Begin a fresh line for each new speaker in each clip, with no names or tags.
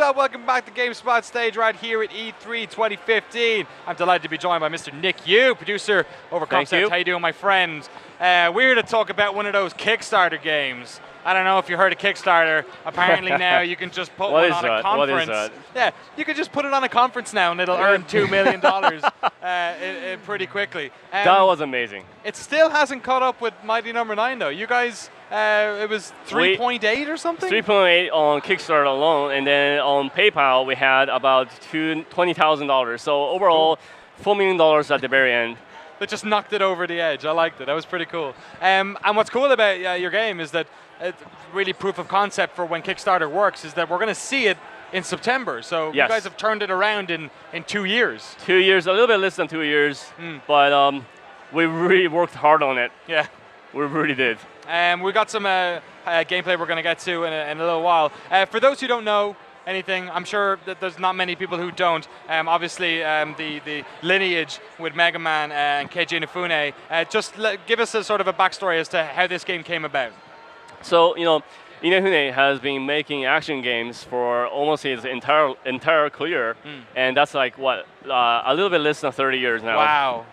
what's up? Welcome back to GameSpot stage right here at E3 2015. I'm delighted to be joined by Mr. Nick Yu, producer over Concept. How you doing, my friend? We're here to talk about one of those Kickstarter games. I don't know if you heard of Kickstarter. Apparently now you can just put one on a conference.
What is that?
Yeah, you can just put it on a conference now and it'll earn $2 million pretty quickly.
That was amazing.
It still hasn't caught up with Mighty Number 9 though. You guys, it was 3.8 or something?
3.8 on Kickstarter alone, and then on PayPal we had about $20,000. So overall, $4 million at the very end.
That just knocked it over the edge. I liked it. That was pretty cool. And what's cool about your game is that it's really proof of concept for when Kickstarter works is that we're going to see it in September. So you guys have turned it around in 2 years.
2 years, a little bit less than 2 years, but we really worked hard on it.
Yeah.
We really did.
We got some gameplay we're going to get to in a little while. For those who don't know anything, I'm sure that there's not many people who don't. Obviously, the lineage with Mega Man and Keiji Inafune. Just give us a sort of a backstory as to how this game came about.
So, Inafune has been making action games for almost his entire career, and that's like, what, a little bit less than 30 years now.
Wow.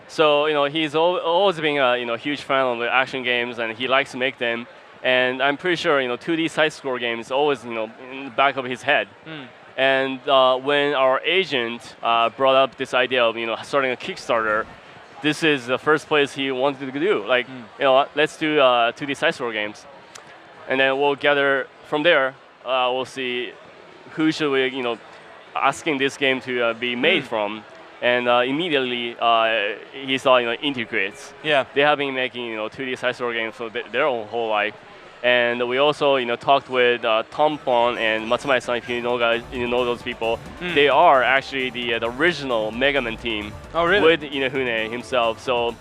So, he's always been a huge fan of the action games, and he likes to make them. And I'm pretty sure, 2D side-scroll games always, in the back of his head. And when our agent brought up this idea of, starting a Kickstarter, this is the first place he wanted to do. Like, let's do 2D side-scroll games. And then we'll gather from there. We'll see who should we, asking this game to be made from. And immediately he saw, Integrates.
Yeah.
They have been making, 2D side-scroll games for their whole life. And we also, talked with Tom Fon and Matsumai-san, if you know those people. They are actually the original Mega Man team.
Oh, really?
With Inafune himself. So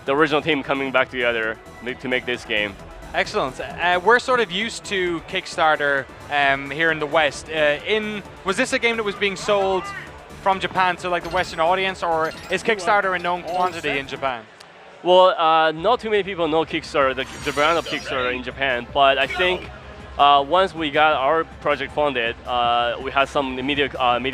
the original team coming back together to make this game.
Excellent. We're sort of used to Kickstarter here in the West. Was this a game that was being sold from Japan to like the Western audience, or is Kickstarter a known quantity in Japan?
Well, not too many people know Kickstarter, the brand of Kickstarter in Japan, but I think once we got our project funded, we had some media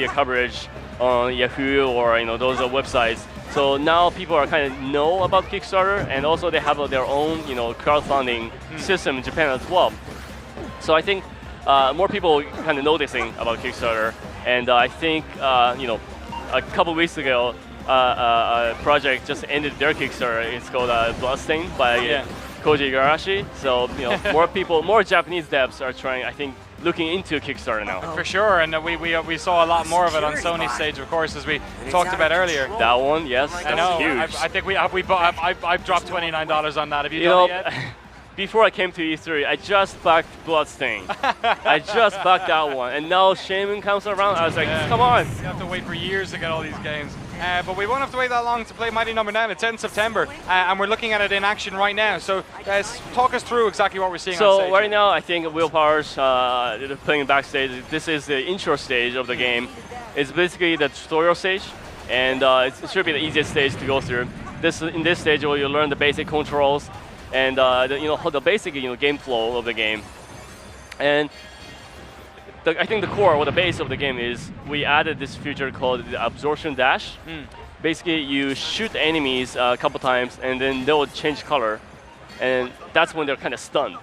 coverage on Yahoo or those websites. So now people are kind of know about Kickstarter, and also they have their own crowdfunding system in Japan as well. So I think more people kind of noticing about Kickstarter, and I think a couple weeks ago, a project just ended their Kickstarter. It's called Bloodstained by Koji Igarashi. So more Japanese devs are trying, I think, looking into Kickstarter now.
For sure, and we saw a lot more of it on Sony's stage, of course, as we talked about earlier.
That one, yes,
I know.
Huge.
I think I've dropped $29 on that. Have you done it yet?
Before I came to E3, I just backed Bloodstained. I just backed that one, and now Shaman comes around. I was like, come on.
You have to wait for years to get all these games. But we won't have to wait that long to play Mighty Number 9. It's in September, and we're looking at it in action right now. So talk us through exactly what we're seeing on stage.
So right now, I think Will Powers playing backstage. This is the intro stage of the game. It's basically the tutorial stage, and it should be the easiest stage to go through. In this stage, where you learn the basic controls and the basic game flow of the game. And I think the core or the base of the game is we added this feature called the absorption dash. Basically, you shoot enemies a couple times, and then they will change color, and that's when they're kind of stunned.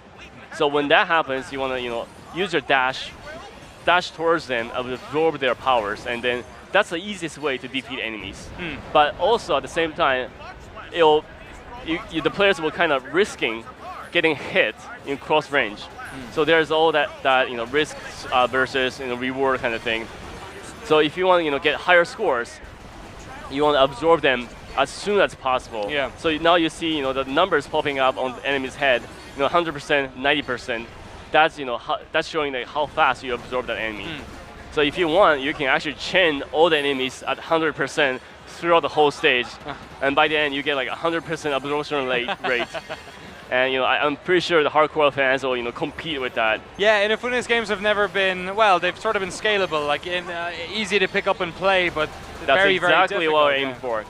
So when that happens, you want to use your dash towards them, absorb their powers, and then that's the easiest way to defeat enemies. But also at the same time, the players will kind of risking getting hit in close range. So there's all that risk versus reward kind of thing. So if you want to get higher scores, you want to absorb them as soon as possible.
Yeah.
So now you see the numbers popping up on the enemy's head, 100%, 90%. That's showing how fast you absorb that enemy. So if you want, you can actually chain all the enemies at 100% throughout the whole stage, and by the end you get like 100% absorption rate. And I'm pretty sure the hardcore fans will compete with that.
Yeah, Inafune's games have never been, well, they've sort of been scalable, like easy to pick up and play, but
that's
very, very difficult.
exactly what we're aiming for.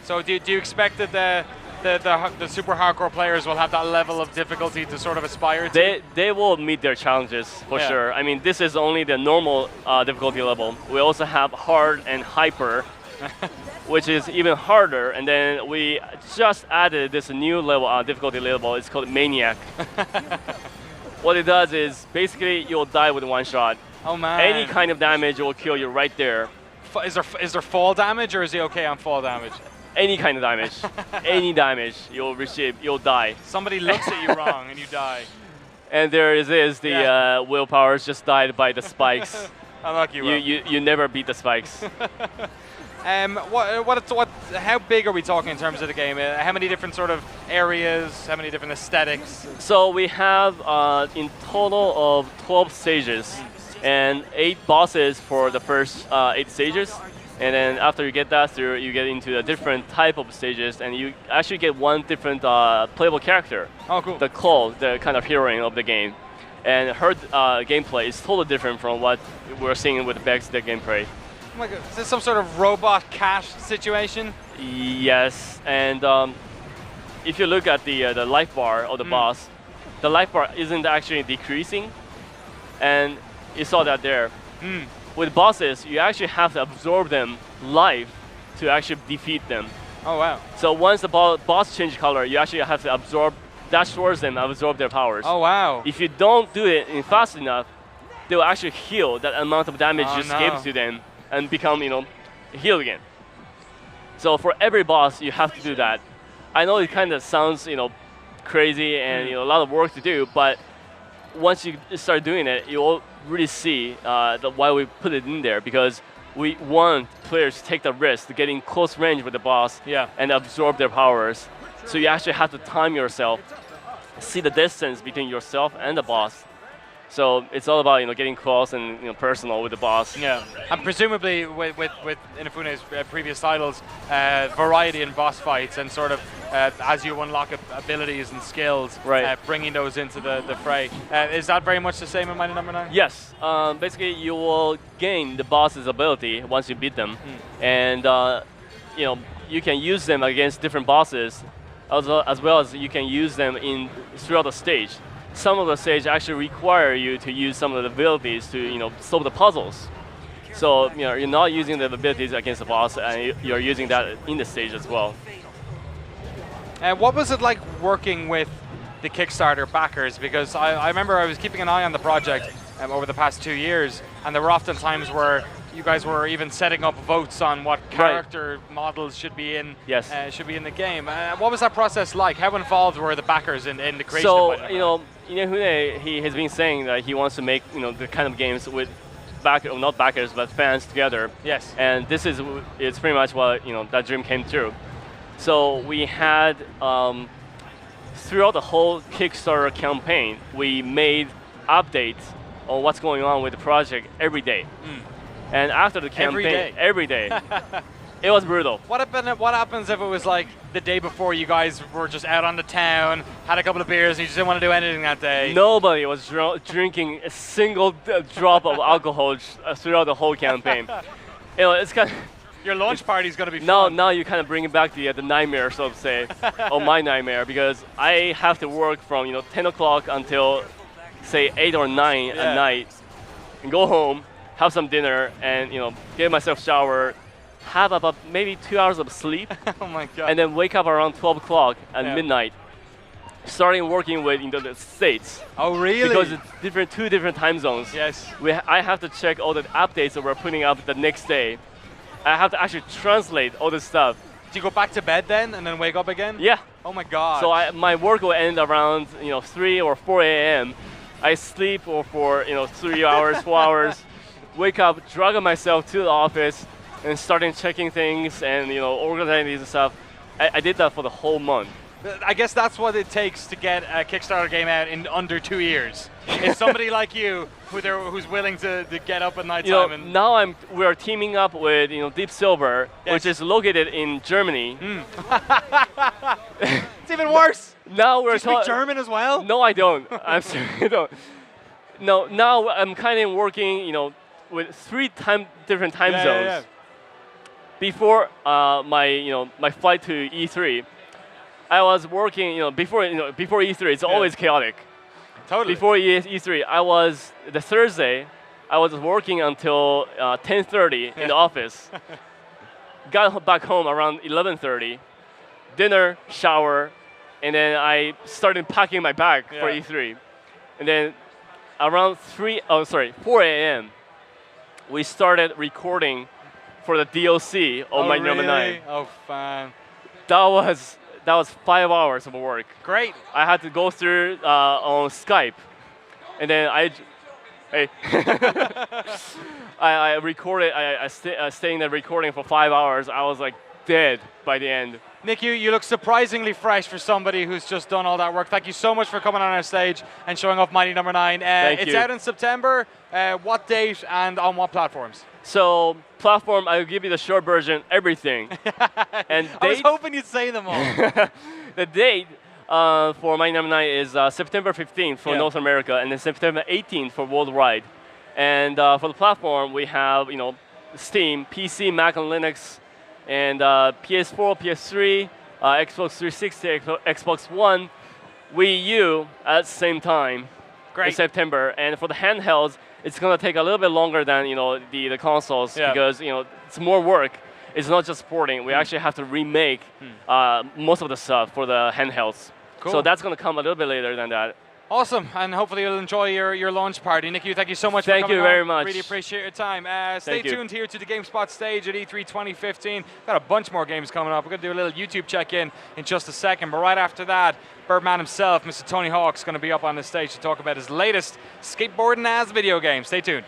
So do you expect that the super hardcore players will have that level of difficulty to sort of aspire to?
They will meet their challenges for sure. I mean, this is only the normal difficulty level. We also have hard and hyper, which is even harder. And then we just added this new level, difficulty level. It's called Maniac. What it does is basically you'll die with one shot.
Oh man!
Any kind of damage will kill you right there.
Is there fall damage, or is he okay on fall damage?
Any kind of damage, any damage you'll receive, you'll die.
Somebody looks at you wrong and you die.
And there is the willpower just died by the spikes.
Unlucky.
You never beat the spikes.
How big are we talking in terms of the game? How many different sort of areas? How many different aesthetics?
So we have in total of 12 stages and 8 bosses for the first 8 stages. And then after you get that through, you get into a different type of stages, and you actually get one different playable character.
Oh, cool.
The Claw, the kind of heroine of the game. And her gameplay is totally different from what we're seeing with Beck's gameplay.
Oh my God, is this some sort of robot cat situation?
Yes, and if you look at the life bar of the boss, the life bar isn't actually decreasing, and you saw that there. With bosses, you actually have to absorb them live to actually defeat them.
Oh wow.
So once the boss changes color, you actually have to absorb, dash towards them and absorb their powers.
Oh wow.
If you don't do it fast enough, they will actually heal that amount of damage you just gave to them and become, healed again. So for every boss, you have to do that. I know it kind of sounds, crazy and a lot of work to do, but once you start doing it, you'll really see why we put it in there, because we want players to take the risk to get in close range with the boss and absorb their powers. So you actually have to time yourself, see the distance between yourself and the boss. So it's all about getting close and personal with the boss.
Yeah, and presumably with Inafune's previous titles, variety in boss fights and sort of as you unlock abilities and skills, bringing those into the fray. Is that very much the same in Mighty Number 9?
Yes. Basically, you will gain the boss's ability once you beat them, and you can use them against different bosses, as well as you can use them throughout the stage. Some of the stage actually require you to use some of the abilities to solve the puzzles. So you're not using the abilities against the boss, and you're using that in the stage as well.
And what was it like working with the Kickstarter backers? Because I remember I was keeping an eye on the project over the past 2 years, and there were often times where you guys were even setting up votes on what character models should be in the game. What was that process like? How involved were the backers in the creation of it?
So Inefune, he has been saying that he wants to make the kind of games with not backers but fans together.
Yes.
And it's pretty much what that dream came true. So we had throughout the whole Kickstarter campaign, we made updates on what's going on with the project every day. And after the campaign, every day, it was brutal.
What happens if it was like the day before you guys were just out on the town, had a couple of beers, and you just didn't want to do anything that day?
Nobody was drinking a single drop of alcohol throughout the whole campaign. It's kind of...
Your launch party is going to be fun.
Now you kind of bring it back to the nightmare, so to say, or my nightmare, because I have to work from 10 o'clock until, say, 8 or 9 at night, and go home, have some dinner, and get myself showered, have about maybe 2 hours of sleep.
Oh my God.
And then wake up around 12 o'clock at midnight, starting working with the States.
Oh really?
Because it's two different time zones.
Yes.
I have to check all the updates that we're putting up the next day. I have to actually translate all this stuff.
Do you go back to bed then and then wake up again?
Yeah.
Oh my God.
So my work will end around 3 or 4 a.m. I sleep for 3 hours, 4 hours, wake up, drag myself to the office, and starting checking things and organizing stuff. I did that for the whole month.
I guess that's what it takes to get a Kickstarter game out in under 2 years. It's somebody like you who's willing to get up at night time. And
now we're teaming up with Deep Silver, which is located in Germany.
It's even worse.
Now we're
Do you speak German as well?
No, I don't. I'm sorry, I don't. No, now I'm kind of working, with 3 different time zones. Before my flight to E3, I was working, before E3, it's always chaotic.
Totally.
Before E3, the Thursday, I was working until 10:30 in the office. Got back home around 11:30, dinner, shower, and then I started packing my bag for E3. And then around 4 a.m., we started recording for the DLC of Mighty Number 9.
Oh, fun.
That was 5 hours of work.
Great.
I had to go through on Skype, and then I recorded. I stayed in the recording for 5 hours. I was like dead by the end.
Nick, you look surprisingly fresh for somebody who's just done all that work. Thank you so much for coming on our stage and showing off Mighty Number 9. It's out in September. What date and on what platforms?
So platform, I'll give you the short version, everything. And
I was hoping you'd say them all.
The date for Mighty Number 9 is September 15th for North America, and then September 18th for worldwide. And for the platform, we have Steam, PC, Mac, and Linux, and PS4, PS3, Xbox 360, Xbox One, Wii U at the same time.
Great.
In September. And for the handhelds, it's going to take a little bit longer than the consoles because it's more work. It's not just porting. We actually have to remake most of the stuff for the handhelds.
Cool.
So that's going to come a little bit later than that.
Awesome, and hopefully you'll enjoy your launch party. Nick, thank you so much for coming on.
Thank you very much.
Really appreciate your time. Stay tuned here to the GameSpot stage at E3 2015. Got a bunch more games coming up. We're going to do a little YouTube check-in in just a second, but right after that, Birdman himself, Mr. Tony Hawk's going to be up on the stage to talk about his latest skateboarding as video game. Stay tuned.